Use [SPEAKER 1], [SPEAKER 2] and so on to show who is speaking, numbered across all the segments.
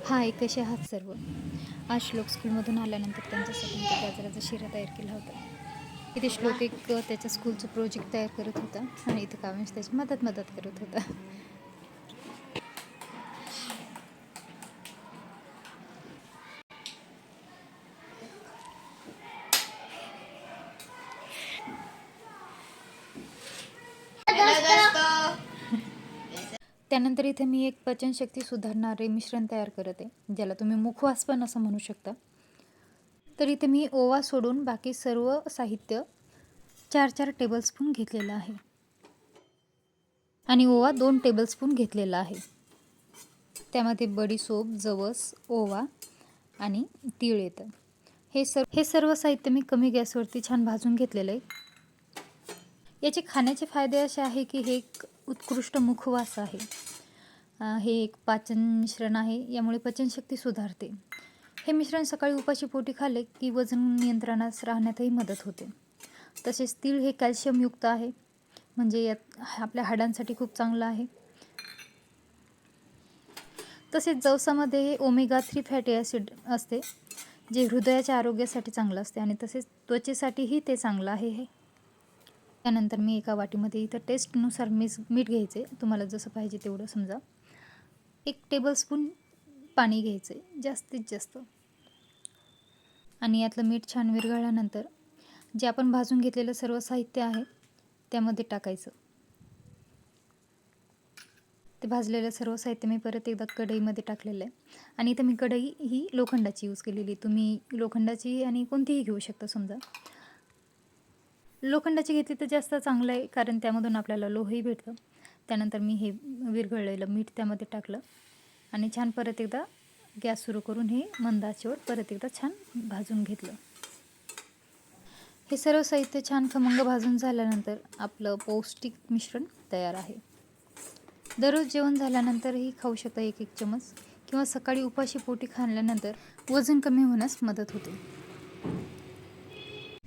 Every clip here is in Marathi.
[SPEAKER 1] हाय, कसे आहात सर्व? आज श्लोक स्कूलमधून आल्यानंतर त्यांच्यासाठी मी गाजराचा शिरा तयार केला होता. इथे श्लोक त्याच्या स्कूलचं प्रोजेक्ट तयार करत होता आणि इथे काव्यांश त्याची मदत करत होता. त्यानंतर इथे मी एक पचनशक्ती सुधारणारे मिश्रण तयार करत आहे, ज्याला तुम्ही मुखवास पण असं म्हणू शकता. तर इथे मी ओवा सोडून बाकी सर्व साहित्य 4 टेबलस्पून घेतलेलं आहे आणि ओवा 2 टेबलस्पून घेतलेला आहे. त्यामध्ये बडीशोप, जवस, ओवा आणि तीळ येतं. हे सर्व साहित्य मी कमी गॅसवरती छान भाजून घेतलेलं आहे. याचे खाण्याचे फायदे असे आहे की हे एक उत्कृष्ट मुखवास आहे. हे एक पाचन मिश्रण आहे, यामुळे पचनशक्ती सुधारते. हे मिश्रण सकाळी उपाशी पोटी खाल्ले की वजन नियंत्रणात राहण्यातही मदत होते. तसेच तीळ हे कॅल्शियमयुक्त आहे, म्हणजे यात आपल्या हाडांसाठी खूप चांगलं आहे. तसेच जवसामध्ये ओमेगा 3 फॅटी ॲसिड असते, जे हृदयाच्या आरोग्यासाठी चांगलं असते आणि तसेच त्वचेसाठीही ते चांगलं आहे. त्यानंतर मी एका वाटीमध्ये इथं टेस्टनुसार मीठ घ्यायचे, तुम्हाला जसं पाहिजे तेवढं समजा. 1 टेबलस्पून पाणी घ्यायचे जास्तीत जास्त आणि यातलं मीठ छान विरघळल्यानंतर जे आपण भाजून घेतलेलं सर्व साहित्य आहे त्यामध्ये टाकायचं. ते भाजलेलं सर्व साहित्य मी परत एकदा कढईमध्ये टाकलेलं आहे आणि इथं मी कढई ही लोखंडाची यूज केलेली. तुम्ही लोखंडाची आणि कोणतीही घेऊ शकता समजा. लोखंडाची घेतली तर जास्त चांगलं आहे, कारण त्यामधून आपल्याला लोहही भेटतं. त्यानंतर मी हे विरघळलेलं मीठ त्यामध्ये टाकलं आणि छान परत एकदा गॅस सुरू करून हे मंद आचेवर परत एकदा छान भाजून घेतलं. हे सर्व साहित्य छान खमंग भाजून झाल्यानंतर आपलं पौष्टिक मिश्रण तयार आहे. दररोज जेवण झाल्यानंतरही खाऊ शकता 1-1 चमच किंवा सकाळी उपाशी पोटी खाल्ल्यानंतर वजन कमी होण्यास मदत होते.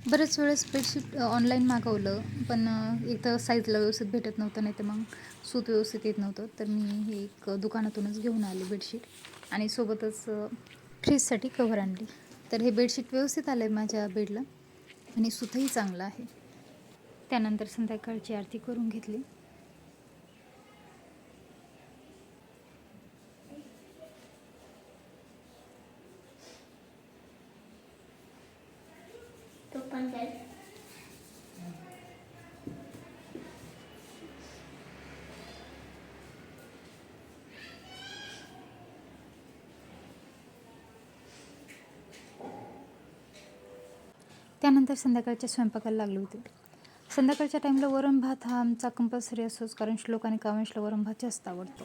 [SPEAKER 1] बरेच वेळेस बेडशीट ऑनलाईन मागवलं, पण एक तर साईजला व्यवस्थित भेटत नव्हतं, नाही तर मग सूत व्यवस्थित येत नव्हतं. तर मी हे एक दुकानातूनच घेऊन आले बेडशीट आणि सोबतच फ्रीजसाठी कव्हर आणली. तर हे बेडशीट व्यवस्थित आलं आहे माझ्या बेडला आणि सूतही चांगलं आहे. त्यानंतर संध्याकाळची आरती करून घेतली. त्यानंतर संध्याकाळच्या स्वयंपाकाला लागले होते. संध्याकाळच्या टाईमला वरण भात हा आमचा कंपल्सरी असतोच, कारण श्लोक आणि काव्यांशला वरण भात जास्त आवडतो.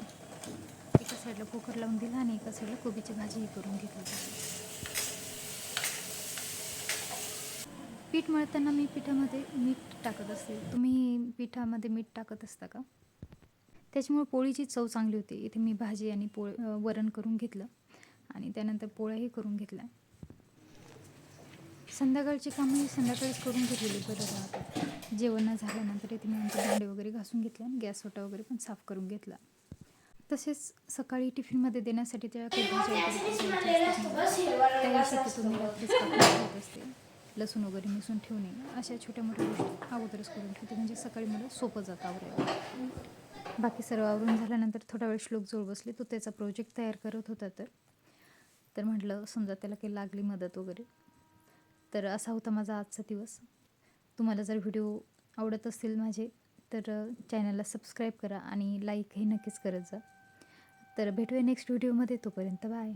[SPEAKER 1] एका साईडला कुकर लावून दिला आणि एका साईडला कोबीची भाजीही करून घेतली. पीठ मळताना मी पिठामध्ये मीठ टाकत असते. तुम्ही पिठामध्ये मीठ टाकत असता का? त्याच्यामुळे पोळीची चव चांगली होते. इथे मी भाजी आणि वरण करून घेतलं आणि त्यानंतर पोळ्याही करून घेतल्या. संध्याकाळची कामं ही संध्याकाळीच करून घेतलेली बरं राहतात. जेवण झाल्यानंतर इथे मी आमचे भांडे वगैरे घासून घेतले आणि गॅस ओटा वगैरे पण साफ करून घेतला. तसेच सकाळी टिफिनमध्ये देण्यासाठी त्या काही भाज्या वगैरे त्याही शक्यतो मी रात्रीच कापून ठेवत असते. लसूण वगैरे मिसून ठेवणे, अशा छोट्या मोठ्या गोष्टी अगोदरच करून ठेवते, म्हणजे सकाळी मला सोपं जातं आवरायला. बाकी सर्व आवरून झाल्यानंतर थोडा वेळ श्लोक जवळ बसले. तो त्याचा प्रोजेक्ट तयार करत होता, तर म्हटलं समजा त्याला काही लागली मदत वगैरे. तर असा होता माझा आजचा दिवस. तुम्हाला जर व्हिडिओ आवडत असतील माझे, तर चॅनलला सबस्क्राईब करा आणि लाईकही नक्कीच करत जा. तर भेटूया नेक्स्ट व्हिडिओमध्ये. तोपर्यंत बाय.